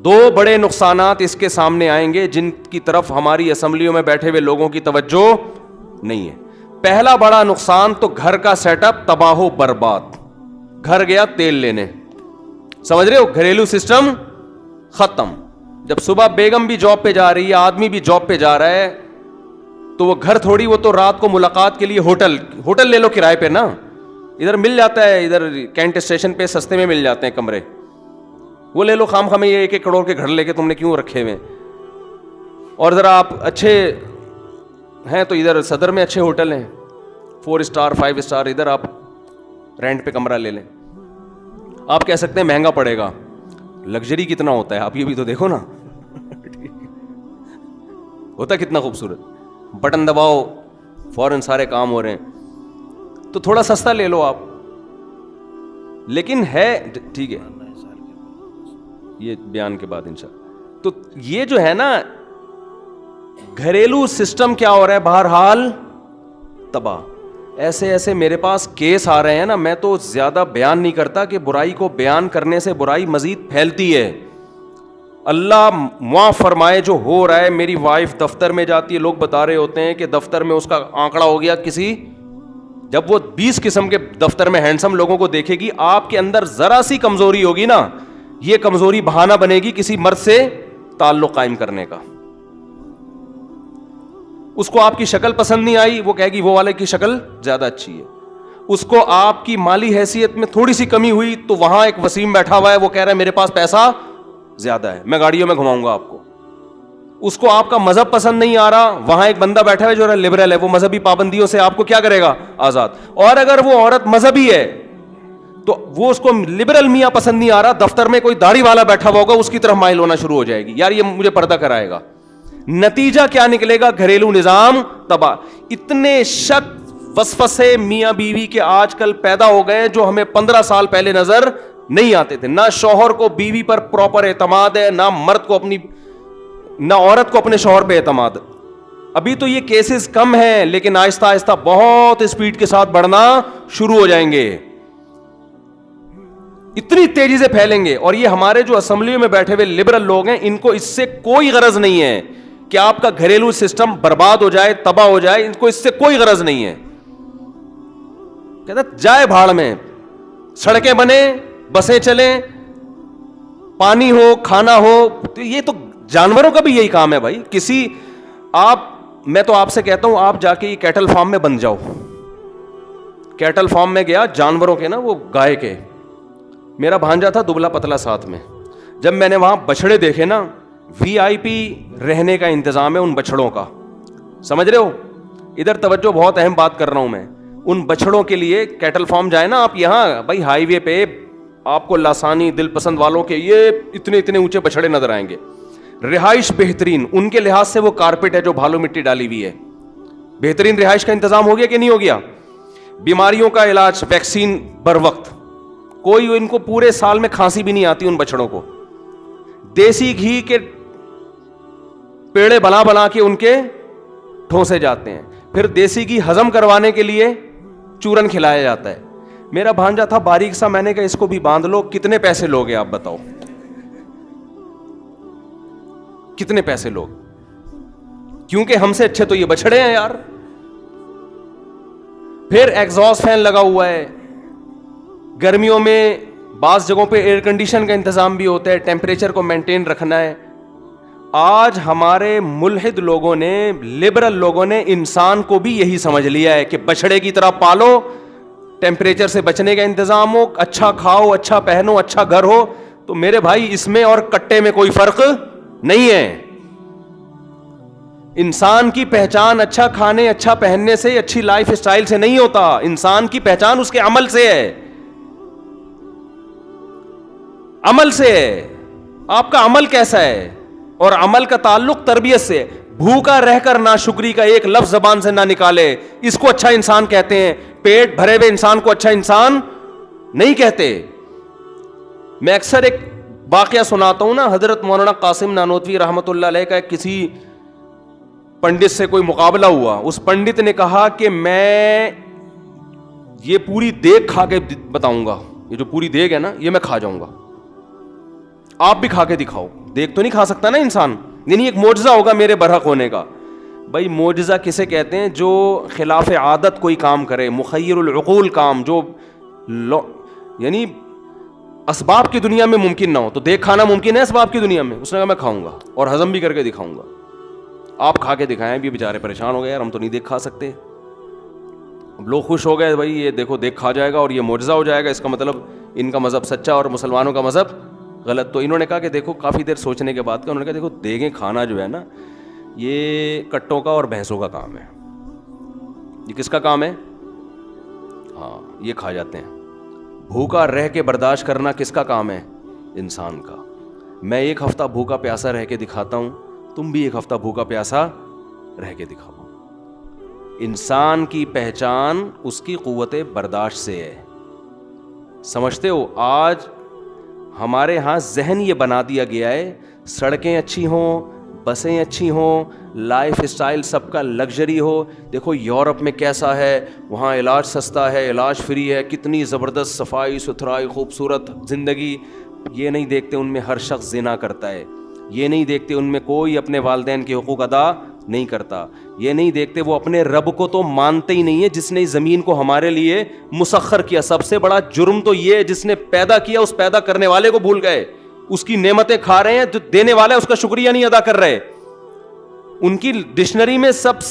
دو بڑے نقصانات اس کے سامنے آئیں گے جن کی طرف ہماری اسمبلیوں میں بیٹھے ہوئے لوگوں کی توجہ نہیں ہے. پہلا بڑا نقصان تو گھر کا سیٹ اپ تباہ و برباد. گھر گیا تیل لینے, سمجھ رہے ہو, گھریلو سسٹم ختم. جب صبح بیگم بھی جاب پہ جا رہی ہے, آدمی بھی جاب پہ جا رہا ہے, تو وہ گھر تھوڑی, وہ تو رات کو ملاقات کے لیے ہوٹل لے لو کرائے پہ نا, ادھر مل جاتا ہے, ادھر کینٹ اسٹیشن پہ سستے میں مل جاتے ہیں کمرے, وہ لے لو. خام خامے یہ 1-1 کروڑ کے گھر لے کے تم نے کیوں رکھے ہوئے. اور ذرا آپ اچھے ہیں تو ادھر صدر میں اچھے ہوٹل ہیں, 4 اسٹار 5 اسٹار, ادھر آپ رینٹ پہ کمرہ لے لیں. آپ کہہ سکتے ہیں مہنگا پڑے گا, لگژری کتنا ہوتا ہے آپ یہ بھی تو دیکھو نا, ہوتا کتنا خوبصورت, بٹن دباؤ فوراً سارے کام ہو رہے ہیں. تو تھوڑا سستا لے لو آپ, لیکن ہے ٹھیک ہے, یہ بیان کے بعد انشاءاللہ. تو یہ جو ہے نا گھریلو سسٹم کیا ہو رہا ہے, بہرحال تباہ. ایسے ایسے میرے پاس کیس آ رہے ہیں نا, میں تو زیادہ بیان نہیں کرتا کہ برائی کو بیان کرنے سے برائی مزید پھیلتی ہے. اللہ معاف فرمائے جو ہو رہا ہے. میری وائف دفتر میں جاتی ہے, لوگ بتا رہے ہوتے ہیں کہ دفتر میں اس کا آنکڑا ہو گیا کسی, جب وہ 20 قسم کے دفتر میں ہینڈسم لوگوں کو دیکھے گی, آپ کے اندر ذرا سی کمزوری ہوگی نا, یہ کمزوری بہانہ بنے گی کسی مرد سے تعلق قائم کرنے کا. اس کو آپ کی شکل پسند نہیں آئی, وہ کہے گی وہ والے کی شکل زیادہ اچھی ہے. اس کو آپ کی مالی حیثیت میں تھوڑی سی کمی ہوئی تو وہاں ایک وسیم بیٹھا ہوا ہے, وہ کہہ رہا ہے میرے پاس پیسہ زیادہ ہے, میں گاڑیوں میں گھماؤں گا آپ کو. اس کو آپ کا مذہب پسند نہیں آ رہا, وہاں ایک بندہ بیٹھا ہے جو لبرل ہے, وہ مذہبی پابندیوں سے آپ کو کیا کرے گا, آزاد. اور اگر وہ عورت مذہبی ہے تو وہ اس کو لبرل میاں پسند نہیں آ رہا, دفتر میں کوئی داڑھی والا بیٹھا ہوا ہوگا, اس کی طرف مائل ہونا شروع ہو جائے گی, یار یہ مجھے پردہ کرائے گا. نتیجہ کیا نکلے گا, گھریلو نظام تباہ. اتنے شک وسوسے میاں بیوی کے آج کل پیدا ہو گئے جو ہمیں 15 سال پہلے نظر نہیں آتے تھے. نہ شوہر کو بیوی پر پراپر اعتماد ہے, نہ مرد کو نہ عورت کو اپنے شوہر پہ اعتماد. ابھی تو یہ کیسز کم ہیں, لیکن آہستہ آہستہ بہت اسپیڈ کے ساتھ بڑھنا شروع ہو جائیں گے, اتنی تیزی سے پھیلیں گے. اور یہ ہمارے جو اسمبلیوں میں بیٹھے ہوئے لبرل لوگ ہیں, ان کو اس سے کوئی غرض نہیں ہے کہ آپ کا گھریلو سسٹم برباد ہو جائے, تباہ ہو جائے, ان کو اس سے کوئی غرض نہیں ہے. کہتا جائے بھاڑ میں, سڑکیں بنے, بسیں چلیں, پانی ہو, کھانا ہو. تو یہ تو جانوروں کا بھی یہی کام ہے بھائی. میں تو آپ سے کہتا ہوں آپ جا کے یہ کیٹل فارم میں بن جاؤ. کیٹل فارم میں گیا, جانوروں کے نا, وہ گائے کے, میرا بھانجا تھا دبلا پتلا ساتھ میں. جب میں نے وہاں بچڑے دیکھے نا, VIP رہنے کا انتظام ہے ان بچڑوں کا, سمجھ رہے ہو, ادھر توجہ, بہت اہم بات کر رہا ہوں میں. ان بچڑوں کے لیے کیٹل فارم جائے نا آپ, یہاں بھائی ہائی وے پہ آپ کو لاسانی دل پسند والوں کے یہ اتنے اونچے بچڑے نظر آئیں گے. رہائش بہترین, ان کے لحاظ سے وہ کارپیٹ ہے جو بھالو مٹی ڈالی ہوئی ہے. بہترین رہائش کا انتظام ہو گیا کہ نہیں ہو گیا. بیماریوں کا علاج, ویکسین بر وقت, کوئی ان کو پورے سال میں کھانسی بھی نہیں آتی ان بچڑوں کو. دیسی گھی کے پیڑے بنا کے ان کے ٹھوسے جاتے ہیں, پھر دیسی گھی ہضم کروانے کے لیے چورن کھلایا جاتا ہے. میرا بھانجا تھا باریک سا, میں نے کہا اس کو بھی باندھ لو. کتنے پیسے لوگے آپ بتاؤ, کتنے پیسے لوگ, کیونکہ ہم سے اچھے تو یہ بچڑے ہیں یار. پھر ایگزاسٹ فین لگا ہوا ہے, گرمیوں میں بعض جگہوں پہ ایئر کنڈیشن کا انتظام بھی ہوتا ہے, ٹیمپریچر کو مینٹین رکھنا ہے. آج ہمارے ملحد لوگوں نے, لبرل لوگوں نے انسان کو بھی یہی سمجھ لیا ہے کہ بچڑے کی طرح پالو, ٹیمپریچر سے بچنے کا انتظام ہو, اچھا کھاؤ, اچھا پہنو, اچھا گھر ہو. تو میرے بھائی اس میں اور کٹے میں کوئی فرق نہیں ہے. انسان کی پہچان اچھا کھانے, اچھا پہننے سے, اچھی لائف اسٹائل سے نہیں ہوتا. انسان کی پہچان اس کے عمل سے ہے, عمل سے ہے. آپ کا عمل کیسا ہے, اور عمل کا تعلق تربیت سے. بھوکا رہ کر ناشکری کا ایک لفظ زبان سے نہ نکالے, اس کو اچھا انسان کہتے ہیں. پیٹ بھرے ہوئے انسان کو اچھا انسان نہیں کہتے. میں اکثر ایک واقعہ سناتا ہوں نا, حضرت مولانا قاسم نانوتوی رحمۃ اللہ علیہ کا کسی پنڈت سے کوئی مقابلہ ہوا. اس پنڈت نے کہا کہ میں یہ پوری دیگ کھا کے بتاؤں گا, یہ جو پوری دیگ ہے نا یہ میں کھا جاؤں گا. آپ بھی کھا کے دکھاؤ. دیکھ تو نہیں کھا سکتا نا انسان, یعنی ایک معجزہ ہوگا میرے برحق ہونے کا. بھائی معجزہ کسے کہتے ہیں؟ جو خلاف عادت کوئی کام کرے, مخیر العقول کام, جو یعنی اسباب کی دنیا میں ممکن نہ ہو. تو دیکھ کھانا ممکن ہے اسباب کی دنیا میں؟ اس نے کہا میں کھاؤں گا اور ہضم بھی کر کے دکھاؤں گا. آپ کھا کے دکھائیں, بھی بیچارے پریشان ہو گئے, یار ہم تو نہیں دیکھ کھا سکتے. اب لوگ خوش ہو گئے, بھائی یہ دیکھو دیکھ کھا جائے گا اور یہ معجزہ ہو جائے گا, اس کا مطلب ان کا مذہب سچا اور مسلمانوں کا مذہب غلط. تو انہوں نے کہا کہ دیکھو, کافی دیر سوچنے کے بعد انہوں نے کہا دیکھو دیکھیں کھانا جو ہے نا, یہ کٹوں کا اور بھینسوں کا کام ہے. یہ کس کا کام ہے؟ ہاں یہ کھا جاتے ہیں. بھوکا رہ کے برداشت کرنا کس کا کام ہے؟ انسان کا. میں ایک ہفتہ بھوکا پیاسا رہ کے دکھاتا ہوں, تم بھی ایک ہفتہ بھوکا پیاسا رہ کے دکھاؤ. انسان کی پہچان اس کی قوت برداشت سے ہے. سمجھتے ہو آج ہمارے ہاں ذہن یہ بنا دیا گیا ہے, سڑکیں اچھی ہوں, بسیں اچھی ہوں, لائف اسٹائل سب کا لگژری ہو. دیکھو یورپ میں کیسا ہے, وہاں علاج سستا ہے, علاج فری ہے, کتنی زبردست صفائی ستھرائی خوبصورت زندگی. یہ نہیں دیکھتے ان میں ہر شخص زنا کرتا ہے, یہ نہیں دیکھتے ان میں کوئی اپنے والدین کے حقوق ادا نہیں کرتا, یہ نہیں دیکھتے وہ اپنے رب کو تو مانتے ہی نہیں ہے جس نے زمین کو ہمارے لیے مسخر کیا. سب سے بڑا جرم تو یہ ہے جس نے پیدا کیا اس پیدا کرنے والے کو بھول گئے, اس کی نعمتیں کھا رہے ہیں, جو دینے والا ہے اس کا شکریہ نہیں ادا کر رہے. ان کی ڈکشنری میں سب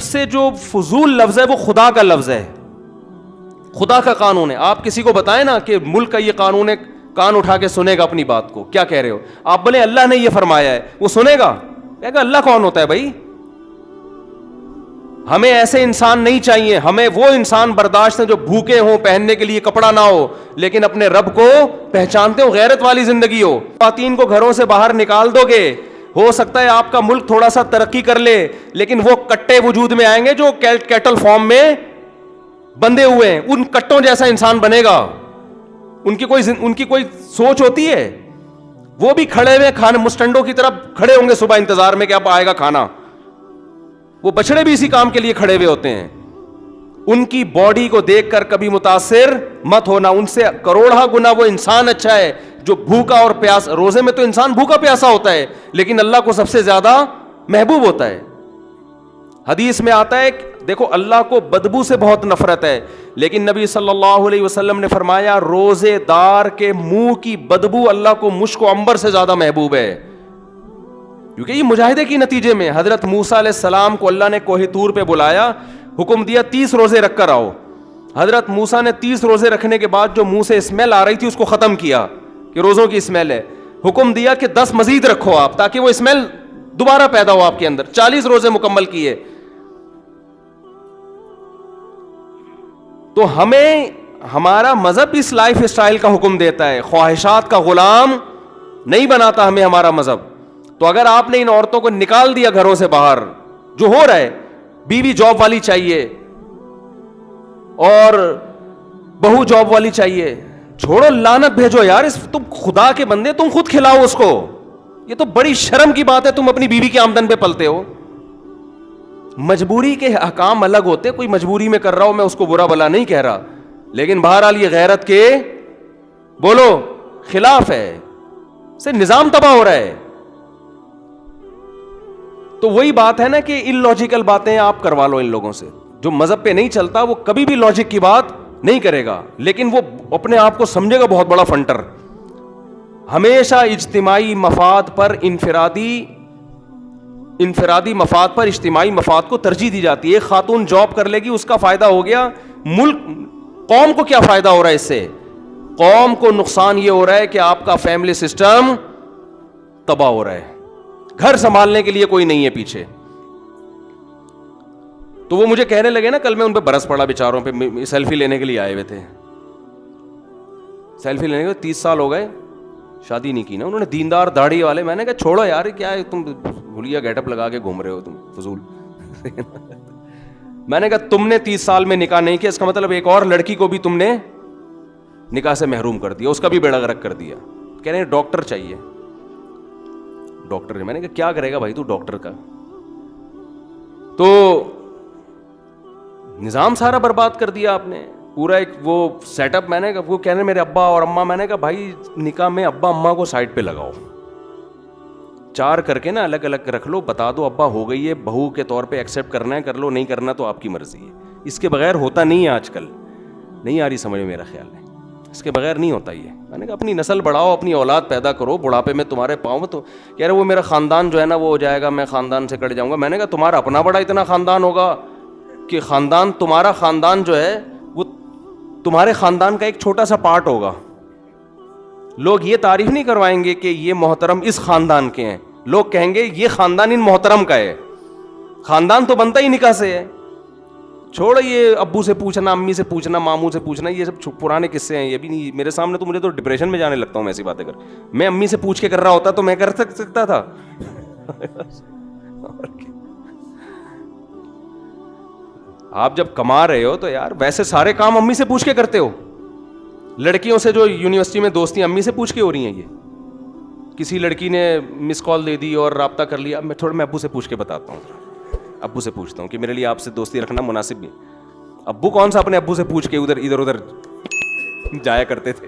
سے جو فضول لفظ ہے وہ خدا کا لفظ ہے, خدا کا قانون ہے. آپ کسی کو بتائیں نا کہ ملک کا یہ قانون ہے, کان اٹھا کے سنے گا اپنی بات کو. کیا کہہ رہے ہو آپ؟ بولے اللہ نے یہ فرمایا ہے, وہ سنے گا؟ کہے گا اللہ کون ہوتا ہے بھائی؟ ہمیں ایسے انسان نہیں چاہیے. ہمیں وہ انسان برداشت ہیں جو بھوکے ہوں, پہننے کے لیے کپڑا نہ ہو, لیکن اپنے رب کو پہچانتے ہو, غیرت والی زندگی ہو. خواتین کو گھروں سے باہر نکال دو گے, ہو سکتا ہے آپ کا ملک تھوڑا سا ترقی کر لے, لیکن وہ کٹے وجود میں آئیں گے جو کیٹل فارم میں بندھے ہوئے ہیں. ان کٹوں جیسا انسان بنے گا. ان کی کوئی سوچ ہوتی ہے؟ وہ بھی کھڑے ہوئے کھانے مسٹنڈوں کی طرح کھڑے ہوں گے صبح انتظار میں کہ اب آئے گا کھانا. وہ بچڑے بھی اسی کام کے لیے کھڑے ہوئے ہوتے ہیں. ان کی باڈی کو دیکھ کر کبھی متاثر مت ہونا, ان سے کروڑا گنا وہ انسان اچھا ہے جو بھوکا اور پیاس. روزے میں تو انسان بھوکا پیاسا ہوتا ہے, لیکن اللہ کو سب سے زیادہ محبوب ہوتا ہے. حدیث میں آتا ہے دیکھو اللہ کو بدبو سے بہت نفرت ہے, لیکن نبی صلی اللہ علیہ وسلم نے فرمایا روزے دار کے منہ کی بدبو اللہ کو مشک و عنبر سے زیادہ محبوب ہے. کیونکہ یہ مجاہدے کی نتیجے میں حضرت موسیٰ علیہ السلام کو اللہ نے کوہ طور پہ بلایا, حکم دیا 30 روزے رکھ کر آؤ. حضرت موسیٰ نے 30 روزے رکھنے کے بعد جو منہ سے اسمیل آ رہی تھی اس کو ختم کیا کہ روزوں کی اسمیل ہے. حکم دیا کہ 10 مزید رکھو آپ تاکہ وہ اسمیل دوبارہ پیدا ہو آپ کے اندر. 40 روزے مکمل کیے. تو ہمیں ہمارا مذہب اس لائف اسٹائل کا حکم دیتا ہے, خواہشات کا غلام نہیں بناتا ہمیں ہمارا مذہب. تو اگر آپ نے ان عورتوں کو نکال دیا گھروں سے باہر, جو ہو رہا ہے, بیوی جاب والی چاہیے اور بہو جاب والی چاہیے, چھوڑو لعنت بھیجو یار. تم خدا کے بندے, تم خود کھلاؤ اس کو. یہ تو بڑی شرم کی بات ہے, تم اپنی بیوی کی آمدن پہ پلتے ہو. مجبوری کے احکام الگ ہوتے, کوئی مجبوری میں کر رہا ہو, میں اس کو برا بلا نہیں کہہ رہا, لیکن بہرحال یہ غیرت کے بولو خلاف ہے, سے نظام تباہ ہو رہا ہے. تو وہی بات ہے نا کہ ان لاجیکل باتیں آپ کروا لو ان لوگوں سے. جو مذہب پہ نہیں چلتا وہ کبھی بھی لاجک کی بات نہیں کرے گا, لیکن وہ اپنے آپ کو سمجھے گا بہت بڑا فنٹر. ہمیشہ اجتماعی مفاد پر انفرادی مفاد پر اجتماعی مفاد کو ترجیح دی جاتی ہے. ایک خاتون جاب کر لے گی, اس کا فائدہ ہو گیا, ملک قوم کو کیا فائدہ ہو رہا ہے اس سے؟ قوم کو نقصان یہ ہو رہا ہے کہ آپ کا فیملی سسٹم تباہ ہو رہا ہے, گھر سنبھالنے کے لیے کوئی نہیں ہے پیچھے. تو وہ مجھے کہنے لگے نا, کل میں ان پہ برس پڑا بیچاروں پہ, سیلفی لینے کے لیے آئے ہوئے تھے. سیلفی لینے کے 30 سال ہو گئے, شادی نہیں کی نا انہوں نے, دیندار داڑھی والے. میں نے کہا چھوڑو یار, کیا ہے تم بھولیا گیٹ اپ لگا کے گھوم رہے ہو تم فضول. میں نے کہا تم نے 30 سال میں نکاح نہیں کیا, اس کا مطلب ایک اور لڑکی کو بھی تم نے نکاح سے محروم کر دیا, اس کا بھی بیڑا غرق کر دیا. کہہ رہے ہیں ڈاکٹر چاہیے. ڈاکٹر, میں نے کہا کیا کرے گا بھائی تو ڈاکٹر کا؟ تو نظام سارا برباد کر دیا آپ نے. پورا ایک وہ سیٹ اپ. میں نے کہا, وہ کہنے میرے ابا اور اماں, میں نے کہا بھائی نکاح میں ابا اماں کو سائڈ پہ لگاؤ, 4 کر کے نا الگ الگ رکھ لو, بتا دو ابا ہو گئی ہے, بہو کے طور پہ ایکسیپٹ کرنا ہے کر لو, نہیں کرنا تو آپ کی مرضی ہے. اس کے بغیر ہوتا نہیں ہے آج کل, نہیں آ رہی سمجھ میں میرا خیال ہے, اس کے بغیر نہیں ہوتا یہ. میں نے کہا اپنی نسل بڑھاؤ, اپنی اولاد پیدا کرو, بڑھاپے میں تمہارے پاؤں میں تو کہہ رہے وہ میرا خاندان جو ہے نا وہ ہو جائے گا, میں خاندان سے کٹ جاؤں گا. میں نے کہا تمہارا اپنا بڑا اتنا خاندان ہوگا کہ خاندان, تمہارا خاندان جو ہے وہ تمہارے خاندان کا ایک چھوٹا سا پارٹ ہوگا. لوگ یہ تعریف نہیں کروائیں گے کہ یہ محترم اس خاندان کے ہیں, لوگ کہیں گے یہ خاندان ان محترم کا ہے. خاندان تو بنتا ہی نکاح سے ہے. چھوڑو یہ ابو سے پوچھنا, امی سے پوچھنا, ماموں سے پوچھنا, یہ سب پرانے قصے ہیں. یہ بھی نہیں میرے سامنے, تو مجھے تو ڈپریشن میں جانے لگتا ہوں میں ایسی باتیں کر. میں امی سے پوچھ کے کر رہا ہوتا تو میں کر سکتا تھا. آپ جب کما رہے ہو تو یار ویسے سارے کام امی سے پوچھ کے کرتے ہو. لڑکیوں سے جو یونیورسٹی میں دوستیاں امی سے پوچھ کے ہو رہی ہیں. یہ کسی لڑکی نے مس کال دے دی اور رابطہ کر لیا, میں ابو سے پوچھ کے بتاتا ہوں, ابو سے پوچھتا ہوں کہ میرے لیے آپ سے دوستی رکھنا مناسب بھی. ابو کون سا اپنے ابو سے پوچھ کے ادھر ادھر جایا کرتے تھے.